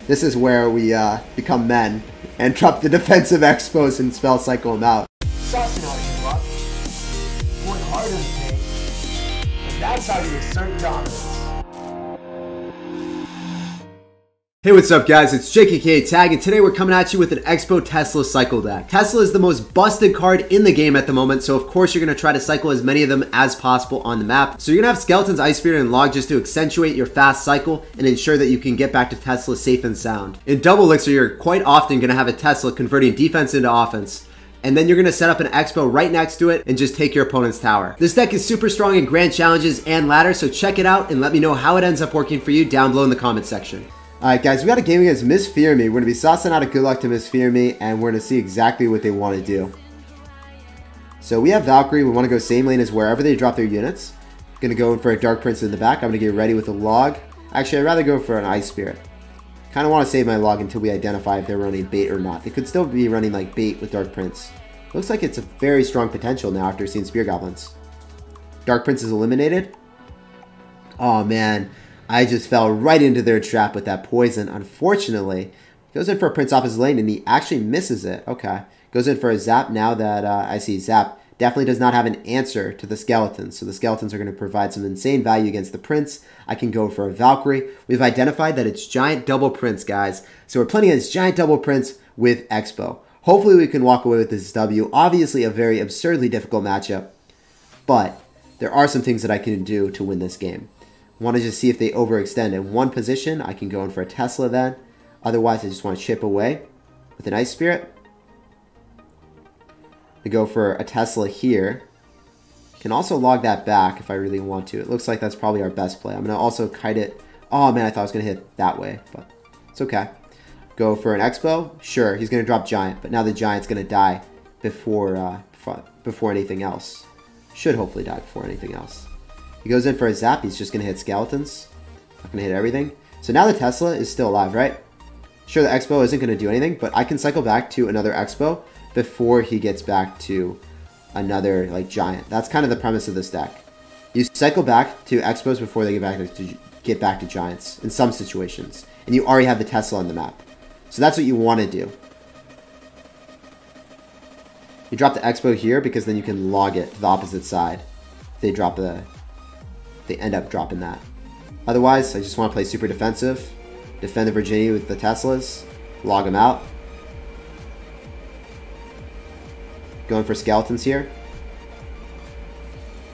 This is where we become men and drop the defensive Xbows and spell cycle them out. Sussing how you luck. Going hard in the paint. And that's how you assert dominance. Hey, what's up guys, it's SirTagCR, and today we're coming at you with an Xbow Tesla cycle deck. Tesla is the most busted card in the game at the moment, so of course you're going to try to cycle as many of them as possible on the map. So you're going to have Skeletons, Ice Spirit, and Log just to accentuate your fast cycle and ensure that you can get back to Tesla safe and sound. In Double Elixir, you're quite often going to have a Tesla converting defense into offense. And then you're going to set up an Xbow right next to it and just take your opponent's tower. This deck is super strong in Grand Challenges and Ladders, so check it out and let me know how it ends up working for you down below in the comment section. Alright guys, we got a game against Miss Fear Me. We're going to be saucing out a good luck to Miss Fear Me, and we're going to see exactly what they want to do. So we have Valkyrie. We want to go same lane as wherever they drop their units. Going to go in for a Dark Prince in the back. I'm going to get ready with a Log. Actually, I'd rather go for an Ice Spirit. Kind of want to save my Log until we identify if they're running bait or not. They could still be running like bait with Dark Prince. Looks like it's a very strong potential now after seeing Spear Goblins. Dark Prince is eliminated. Oh man. I just fell right into their trap with that poison, unfortunately. Goes in for a Prince off his lane, and he actually misses it. Okay. Goes in for a Zap now that I see Zap definitely does not have an answer to the Skeletons. So the Skeletons are going to provide some insane value against the Prince. I can go for a Valkyrie. We've identified that it's Giant Double Prince, guys. So we're playing against Giant Double Prince with Xbow. Hopefully we can walk away with this W. Obviously a very absurdly difficult matchup. But there are some things that I can do to win this game. Want to just see if they overextend in one position. I can go in for a Tesla then. Otherwise, I just want to chip away with an Ice Spirit. I go for a Tesla here. Can also log that back if I really want to. It looks like that's probably our best play. I'm going to also kite it. Oh man, I thought I was going to hit that way, but it's okay. Go for an Xbow. Sure, he's going to drop Giant, but now the Giant's going to die before anything else. Should hopefully die before anything else. He goes in for a Zap. He's just going to hit Skeletons. Not going to hit everything. So now the Tesla is still alive, right? Sure, the Xbow isn't going to do anything, but I can cycle back to another Xbow before he gets back to another like Giant. That's kind of the premise of this deck. You cycle back to Xbows before they get back to Giants in some situations. And you already have the Tesla on the map. So that's what you want to do. You drop the Xbow here because then you can log it to the opposite side. They end up dropping that. Otherwise, I just want to play super defensive. Defend the Virginia with the Teslas. Log them out. Going for Skeletons here.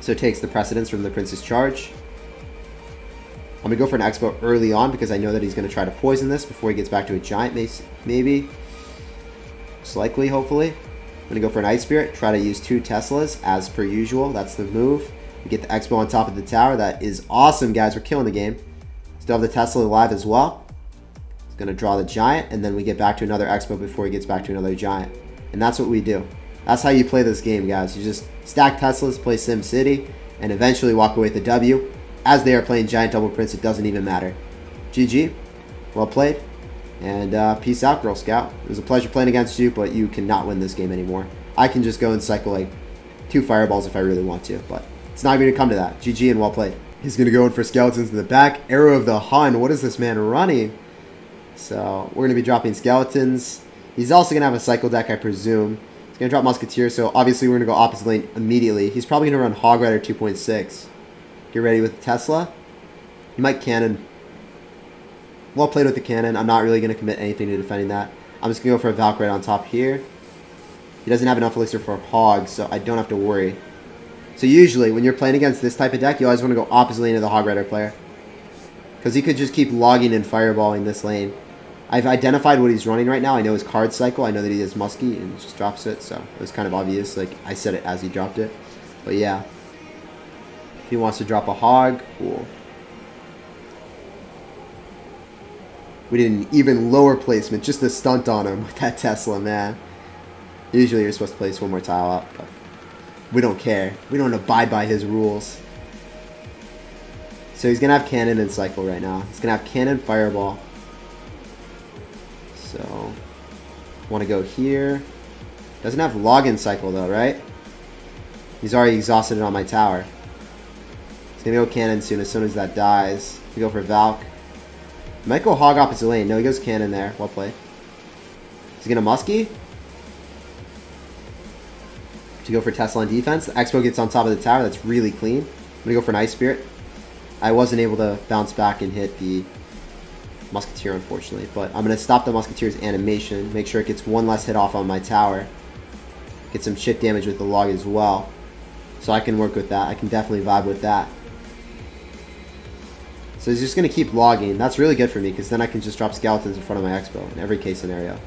So it takes the precedence from the Prince's charge. I'm going to go for an Xbow early on because I know that he's going to try to poison this before he gets back to a Giant, maybe. Most likely, hopefully. I'm going to go for an Ice Spirit. Try to use 2 Teslas as per usual. That's the move. We get the Xbow on top of the tower. That is awesome, guys. We're killing the game. Still have the Tesla alive as well. He's going to draw the Giant, and then we get back to another Xbow before he gets back to another Giant. And that's what we do. That's how you play this game, guys. You just stack Teslas, play Sim City, and eventually walk away with the W. As they are playing Giant Double Prince, it doesn't even matter. GG. Well played. And peace out, Girl Scout. It was a pleasure playing against you, but you cannot win this game anymore. I can just go and cycle like 2 fireballs if I really want to, but it's not even going to come to that. GG and well played. He's going to go in for Skeletons in the back. Arrow of the Hun. What is this man running? So we're going to be dropping Skeletons. He's also going to have a cycle deck, I presume. He's going to drop Musketeer, so obviously we're going to go opposite lane immediately. He's probably going to run Hog Rider 2.6. Get ready with the Tesla. He might cannon. Well played with the cannon. I'm not really going to commit anything to defending that. I'm just going to go for a Valkyrie on top here. He doesn't have enough elixir for Hog, so I don't have to worry. So usually, when you're playing against this type of deck, you always want to go opposite lane of the Hog Rider player. Because he could just keep logging and fireballing this lane. I've identified what he's running right now. I know his card cycle. I know that he has Muskie and just drops it. So it was kind of obvious. Like, I said it as he dropped it. But yeah. If he wants to drop a Hog, cool. We did an even lower placement. Just a stunt on him with that Tesla, man. Usually you're supposed to place one more tile up, but we don't care. We don't abide by his rules. So he's going to have Cannon and Cycle right now. He's going to have Cannon, Fireball. So, want to go here. Doesn't have Login Cycle though, right? He's already exhausted it on my tower. He's going to go Cannon soon as that dies. We go for Valk. Might go hog opposite lane. No, he goes cannon there. Well played. He's going to muskie. To go for Tesla on defense. The Xbow gets on top of the tower. That's really clean. I'm going to go for an Ice Spirit. I wasn't able to bounce back and hit the Musketeer, unfortunately. But I'm going to stop the Musketeer's animation. Make sure it gets one less hit off on my tower. Get some chip damage with the log as well. So I can work with that. I can definitely vibe with that. So he's just going to keep logging. That's really good for me because then I can just drop skeletons in front of my Xbow in every case scenario.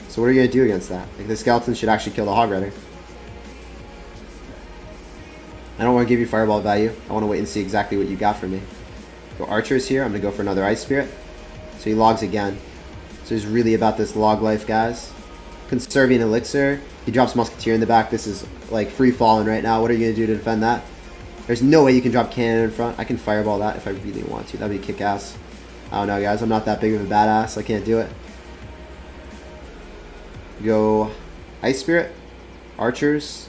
So what are you going to do against that? Like, the skeleton should actually kill the Hog Rider. I don't want to give you fireball value. I want to wait and see exactly what you got for me. Go archers here. I'm going to go for another Ice Spirit. So he logs again. So he's really about this log life, guys. Conserving elixir. He drops Musketeer in the back. This is like free falling right now. What are you going to do to defend that? There's no way you can drop cannon in front. I can fireball that if I really want to. That'd be kick-ass. I don't know, guys. I'm not that big of a badass. I can't do it. Go Ice Spirit. Archers.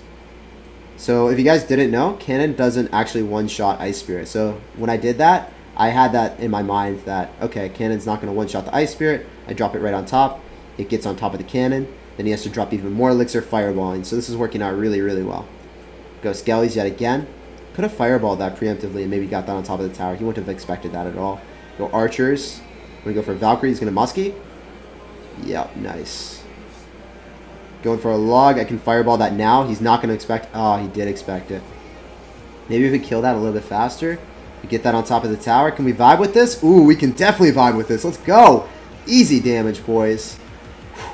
So if you guys didn't know, cannon doesn't actually one-shot Ice Spirit. So when I did that, I had that in my mind that, okay, cannon's not going to one-shot the Ice Spirit. I drop it right on top. It gets on top of the cannon. Then he has to drop even more elixir fireballing. So this is working out really, really well. Go Skellies yet again. Could have fireballed that preemptively and maybe got that on top of the tower. He wouldn't have expected that at all. Go Archers. We're going to go for Valkyrie. He's going to muskie. Yep, nice. Going for a log. I can fireball that now. He's not going to expect... Oh, he did expect it. Maybe if we kill that a little bit faster. We get that on top of the tower. Can we vibe with this? Ooh, we can definitely vibe with this. Let's go. Easy damage, boys.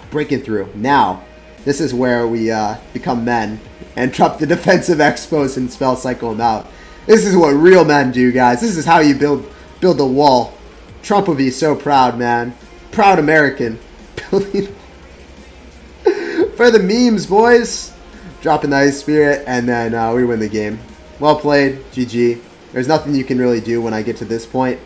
Breaking through. Now, this is where we become men and drop the defensive expos and spell cycle them out. This is what real men do, guys. This is how you build the wall. Trump would be so proud, man. Proud American. Building... For the memes, boys. Dropping the Ice Spirit, and then we win the game. Well played. GG. There's nothing you can really do when I get to this point.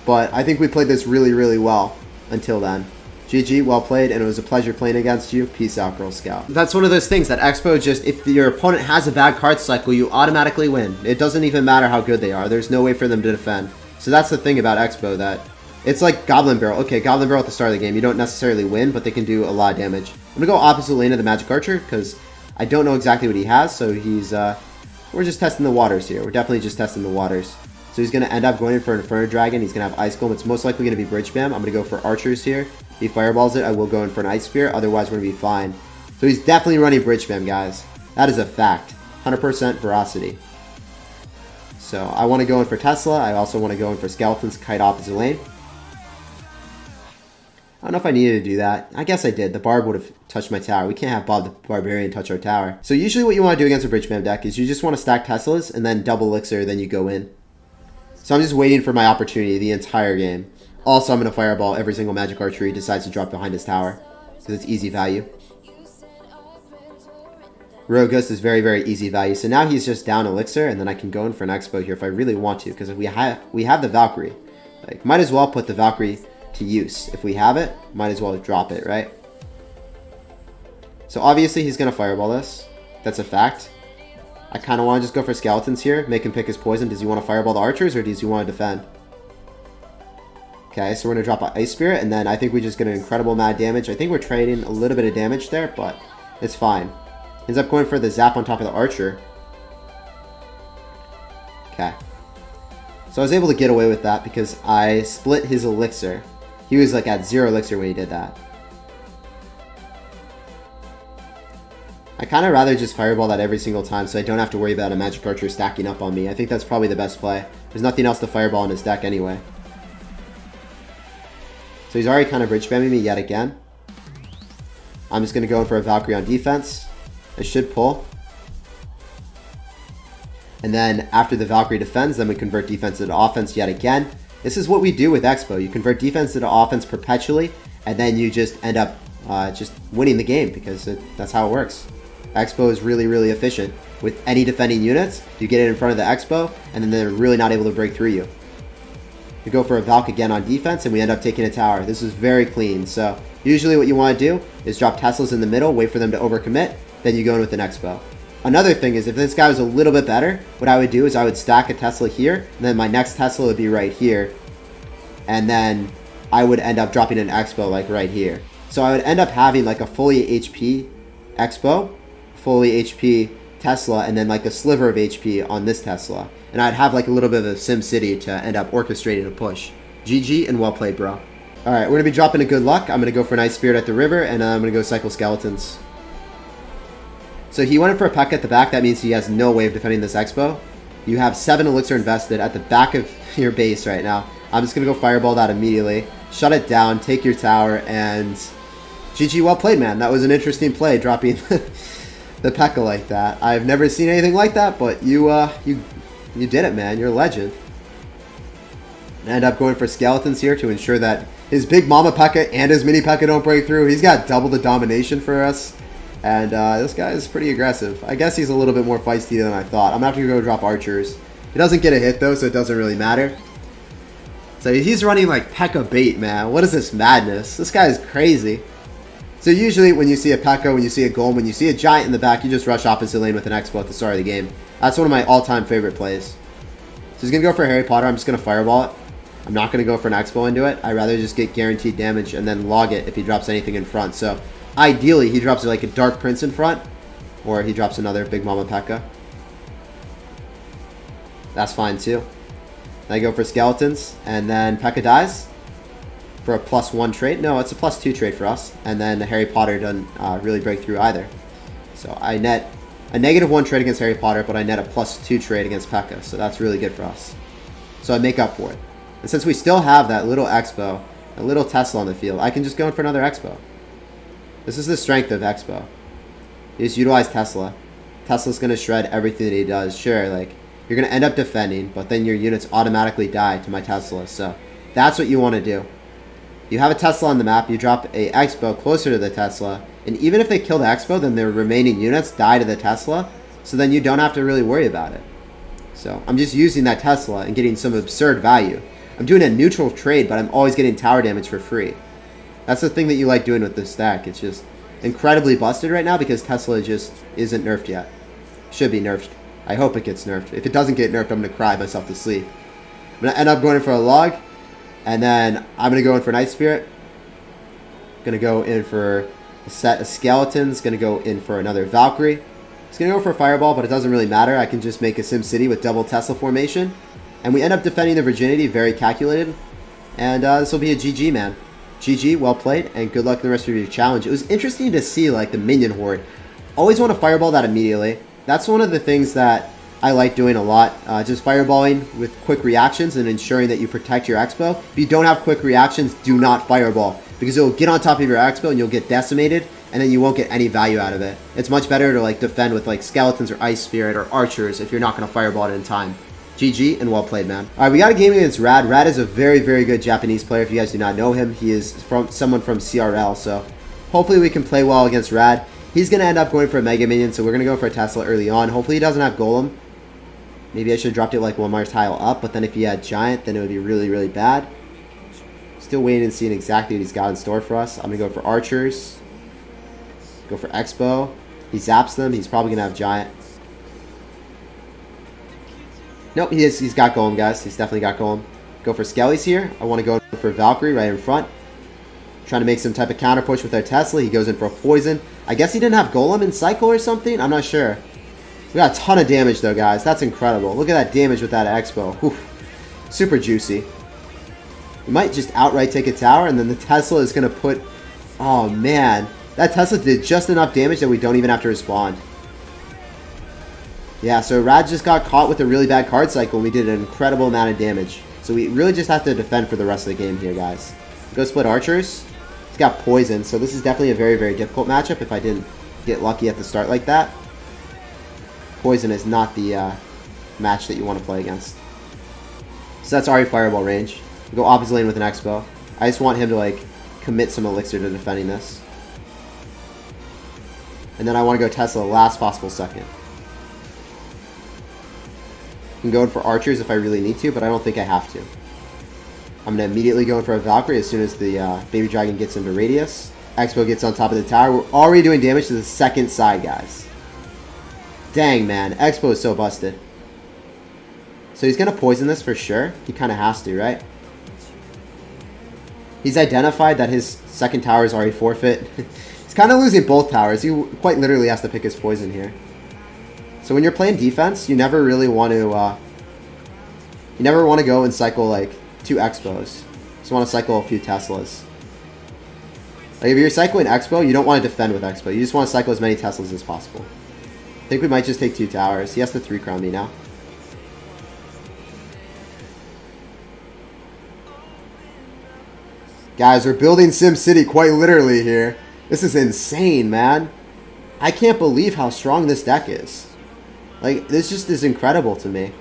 But I think we played this really, really well until then. GG, well played, and it was a pleasure playing against you. Peace out, Girl Scout. That's one of those things that Xbow just, if your opponent has a bad card cycle, you automatically win. It doesn't even matter how good they are. There's no way for them to defend. So that's the thing about Xbow, that it's like Goblin Barrel. Okay, Goblin Barrel at the start of the game, you don't necessarily win, but they can do a lot of damage. I'm going to go opposite lane of the Magic Archer, because I don't know exactly what he has, so he's, we're just testing the waters here. We're definitely just testing the waters. So he's going to end up going in for an Inferno Dragon. He's going to have Ice Golem. It's most likely going to be Bridge Spam. I'm going to go for Archers here. If he fireballs it, I will go in for an Ice Spear. Otherwise, we're going to be fine. So he's definitely running Bridge Spam, guys. That is a fact. 100% veracity. So I want to go in for Tesla. I also want to go in for Skeletons, Kite opposite lane. I don't know if I needed to do that. I guess I did. The Barb would have touched my tower. We can't have Bob the Barbarian touch our tower. So usually what you want to do against a Bridge Spam deck is you just want to stack Teslas and then double Elixir, then you go in. So I'm just waiting for my opportunity the entire game. Also, I'm going to fireball every single Magic Archer he decides to drop behind his tower, because it's easy value. Rogus is very, very easy value. So now he's just down Elixir, and then I can go in for an Expo here if I really want to, because we have the Valkyrie. Like, might as well put the Valkyrie to use. If we have it, might as well drop it, right? So obviously he's going to fireball this. That's a fact. I kind of want to just go for Skeletons here, make him pick his poison. Does he want to fireball the Archers, or does he want to defend? Okay, so we're going to drop an Ice Spirit, and then I think we just get an incredible mad damage. I think we're trading a little bit of damage there, but it's fine. Ends up going for the Zap on top of the Archer. Okay. So I was able to get away with that because I split his Elixir. He was like at 0 Elixir when he did that. I kind of rather just fireball that every single time so I don't have to worry about a Magic Archer stacking up on me. I think that's probably the best play. There's nothing else to fireball in his deck anyway. So he's already kind of bridge spamming me yet again. I'm just going to go in for a Valkyrie on defense. I should pull. And then after the Valkyrie defends, then we convert defense into offense yet again. This is what we do with Expo. You convert defense into offense perpetually, and then you just end up just winning the game because that's how it works. Expo is really, really efficient. With any defending units, you get it in front of the Expo, and then they're really not able to break through you. You go for a Valk again on defense, and we end up taking a tower. This is very clean. So usually what you want to do is drop Teslas in the middle, wait for them to overcommit, then you go in with an Expo. Another thing is if this guy was a little bit better, what I would do is I would stack a Tesla here, and then my next Tesla would be right here. And then I would end up dropping an Xbow like right here. So I would end up having like a fully HP Xbow, fully HP Tesla, and then like a sliver of HP on this Tesla. And I'd have like a little bit of a Sim City to end up orchestrating a push. GG and well played, bro. Alright, we're going to be dropping a good luck. I'm going to go for Nice Spirit at the river, and I'm going to go cycle Skeletons. So he went in for a P.E.K.K.A at the back. That means he has no way of defending this Xbow. You have 7 elixir invested at the back of your base right now. I'm just going to go Fireball that immediately. Shut it down, take your tower, and GG, well played, man. That was an interesting play, dropping the P.E.K.K.A like that. I've never seen anything like that, but you did it, man. You're a legend. I end up going for Skeletons here to ensure that his big mama P.E.K.K.A and his mini P.E.K.K.A don't break through. He's got double the domination for us. And this guy is pretty aggressive. I guess he's a little bit more feisty than I thought. I'm going to have to go drop archers. He doesn't get a hit, though, so it doesn't really matter. So he's running like P.E.K.K.A bait, man. What is this madness? This guy is crazy. So usually when you see a P.E.K.K.A, when you see a golem, when you see a giant in the back, you just rush opposite lane with an Xbow at the start of the game. That's one of my all-time favorite plays. So he's going to go for Harry Potter. I'm just going to fireball it. I'm not going to go for an Xbow into it. I'd rather just get guaranteed damage and then log it if he drops anything in front. So ideally, he drops like a Dark Prince in front, or he drops another Big Mama P.E.K.K.A. That's fine too. Then I go for Skeletons, and then P.E.K.K.A dies for a +1 trade. No, it's a +2 trade for us. And then Harry Potter doesn't really break through either. So I net a -1 trade against Harry Potter, but I net a +2 trade against P.E.K.K.A. So that's really good for us. So I make up for it. And since we still have that little Xbow, a little Tesla on the field, I can just go in for another Xbow. This is the strength of Xbow. You just utilize Tesla. Tesla's going to shred everything that he does. Sure, like, you're going to end up defending, but then your units automatically die to my Tesla. So that's what you want to do. You have a Tesla on the map, you drop a Xbow closer to the Tesla, and even if they kill the Xbow, then their remaining units die to the Tesla, so then you don't have to really worry about it. So I'm just using that Tesla and getting some absurd value. I'm doing a neutral trade, but I'm always getting tower damage for free. That's the thing that you like doing with this stack. It's just incredibly busted right now because Tesla just isn't nerfed yet. Should be nerfed. I hope it gets nerfed. If it doesn't get nerfed, I'm going to cry myself to sleep. I'm going to end up going in for a log, and then I'm going to go in for Night Spirit. Going to go in for a set of Skeletons. Going to go in for another Valkyrie. It's going to go for a Fireball, but it doesn't really matter. I can just make a Sim City with double Tesla formation. And we end up defending the Virginity, very calculated. And this will be a GG, man. GG, well played, and good luck in the rest of your challenge. It was interesting to see, like, the minion horde. Always want to fireball that immediately. That's one of the things that I like doing a lot. Just fireballing with quick reactions and ensuring that you protect your Xbow. If you don't have quick reactions, do not fireball, because it will get on top of your Xbow and you'll get decimated, and then you won't get any value out of it. It's much better to, like, defend with, like, Skeletons or Ice Spirit or Archers if you're not going to fireball it in time. GG, and well played, man. Alright, we got a game against Rad. Rad is a very, very good Japanese player. If you guys do not know him, he is someone from CRL, so hopefully we can play well against Rad. He's going to end up going for a Mega Minion, so we're going to go for a Tesla early on. Hopefully he doesn't have Golem. Maybe I should have dropped it like one more tile up, but then if he had Giant, then it would be really, really bad. Still waiting and seeing exactly what he's got in store for us. I'm going to go for Archers. Go for Xbow. He zaps them. He's probably going to have Giant. Nope, he's got Golem, guys. He's definitely got Golem. Go for Skellies here. I want to go for Valkyrie right in front. Trying to make some type of counter push with our Tesla. He goes in for a Poison. I guess he didn't have Golem in Cycle or something? I'm not sure. We got a ton of damage, though, guys. That's incredible. Look at that damage with that Xbow. Whew. Super juicy. We might just outright take a tower, and then the Tesla is going to put... Oh, man. That Tesla did just enough damage that we don't even have to respond. Yeah, so Rad just got caught with a really bad card cycle, and we did an incredible amount of damage. So we really just have to defend for the rest of the game here, guys. Go split Archers. He's got Poison, so this is definitely a very, very difficult matchup if I didn't get lucky at the start like that. Poison is not the match that you want to play against. So that's already Fireball range. We go opposite lane with an Xbow. I just want him to, like, commit some elixir to defending this. And then I want to go Tesla last possible second. I can go in for Archers if I really need to, but I don't think I have to. I'm going to immediately go in for a Valkyrie as soon as the Baby Dragon gets into radius. Xbow gets on top of the tower. We're already doing damage to the second side, guys. Dang, man. Xbow is so busted. So he's going to poison this for sure. He kind of has to, right? He's identified that his second tower is already forfeit. He's kind of losing both towers. He quite literally has to pick his poison here. So when you're playing defense, you never really want to... you never want to go and cycle like 2 Xbows. You just want to cycle a few Teslas. Like if you're cycling Xbow, you don't want to defend with Xbow. You just want to cycle as many Teslas as possible. I think we might just take 2 towers. He has to 3 crown me now. Guys, we're building SimCity quite literally here. This is insane, man. I can't believe how strong this deck is. Like, this just is incredible to me.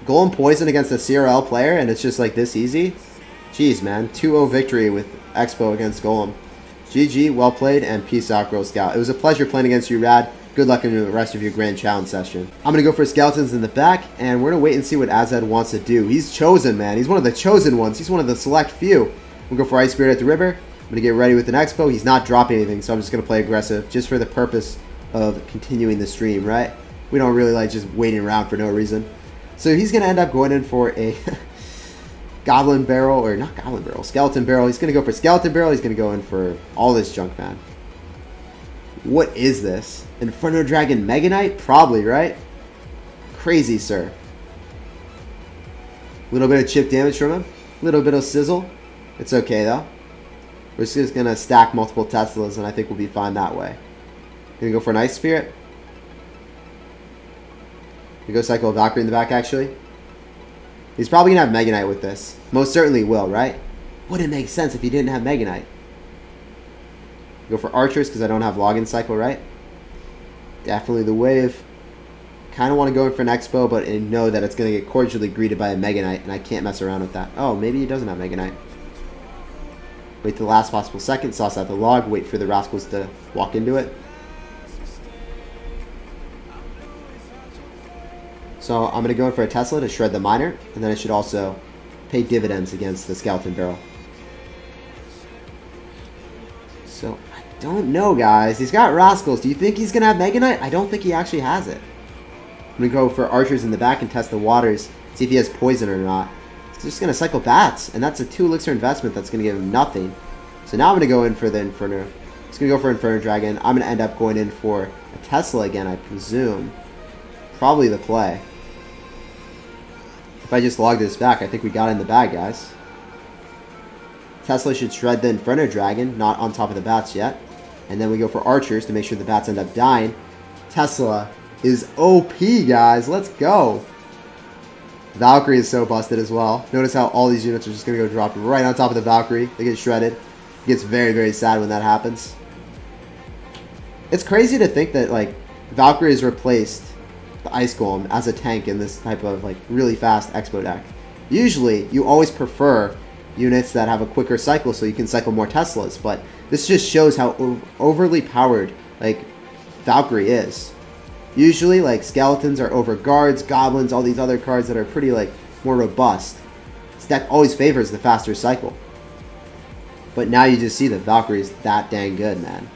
Golem Poison against a CRL player, and it's just like this easy? Jeez, man. 2-0 victory with Xbow against Golem. GG, well played, and peace out, Girl Scout. It was a pleasure playing against you, Rad. Good luck in the rest of your grand challenge session. I'm going to go for skeletons in the back, and we're going to wait and see what Azad wants to do. He's chosen, man. He's one of the chosen ones. He's one of the select few. We'll go for Ice Spirit at the river. I'm going to get ready with an Xbow. He's not dropping anything, so I'm just going to play aggressive just for the purpose of continuing the stream, right? We don't really like just waiting around for no reason. So he's going to end up going in for a Goblin Barrel, or not Goblin Barrel, Skeleton Barrel. He's going to go for Skeleton Barrel. He's going to go in for all this junk, man. What is this? Inferno Dragon Mega Knight? Probably, right? Crazy, sir. A little bit of chip damage from him. A little bit of sizzle. It's okay, though. We're just going to stack multiple Teslas, and I think we'll be fine that way. Going to go for an Ice Spirit. We go cycle a Valkyrie in the back, actually. He's probably going to have Mega Knight with this. Most certainly will, right? Wouldn't make sense if he didn't have Mega Knight. Go for Archers because I don't have Login Cycle, right? Definitely the wave. Kind of want to go in for an Xbow, but I know that it's going to get cordially greeted by a Mega Knight, and I can't mess around with that. Oh, maybe he doesn't have Mega Knight. Wait till the last possible second, sauce out the log, wait for the Rascals to walk into it. So I'm going to go in for a Tesla to shred the Miner, and then I should also pay dividends against the Skeleton Barrel. So, I don't know, guys. He's got Rascals. Do you think he's going to have Mega Knight? I don't think he actually has it. I'm going to go for Archers in the back and test the waters, see if he has Poison or not. He's just going to cycle Bats, and that's a 2 elixir investment that's going to give him nothing. So now I'm going to go in for the Inferno. He's going to go for Inferno Dragon. I'm going to end up going in for a Tesla again, I presume. Probably the play. If I just log this back, I think we got in the bag, guys. Tesla should shred the Inferno Dragon, not on top of the Bats yet. And then we go for Archers to make sure the Bats end up dying. Tesla is OP, guys. Let's go. Valkyrie is so busted as well. Notice how all these units are just going to go drop right on top of the Valkyrie. They get shredded. It gets very, very sad when that happens. It's crazy to think that, like, Valkyrie has replaced the Ice Golem as a tank in this type of, like, really fast Xbow deck. Usually, you always prefer units that have a quicker cycle so you can cycle more Teslas, but this just shows how overly powered, like, Valkyrie is. Usually, like, skeletons are over guards, goblins, all these other cards that are pretty, like, more robust. This deck always favors the faster cycle. But now you just see that Valkyrie is that dang good, man.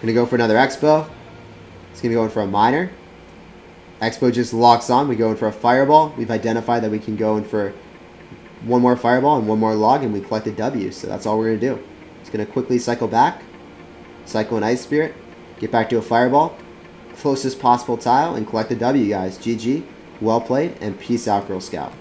Gonna go for another Xbow. He's gonna go in for a Miner. Xbow just locks on. We go in for a Fireball. We've identified that we can go in for one more Fireball and one more log, and we collect a W. So that's all we're gonna do. It's gonna quickly cycle back, cycle an Ice Spirit, get back to a Fireball, closest possible tile, and collect a W, guys. GG, well played, and peace out, Girl Scout.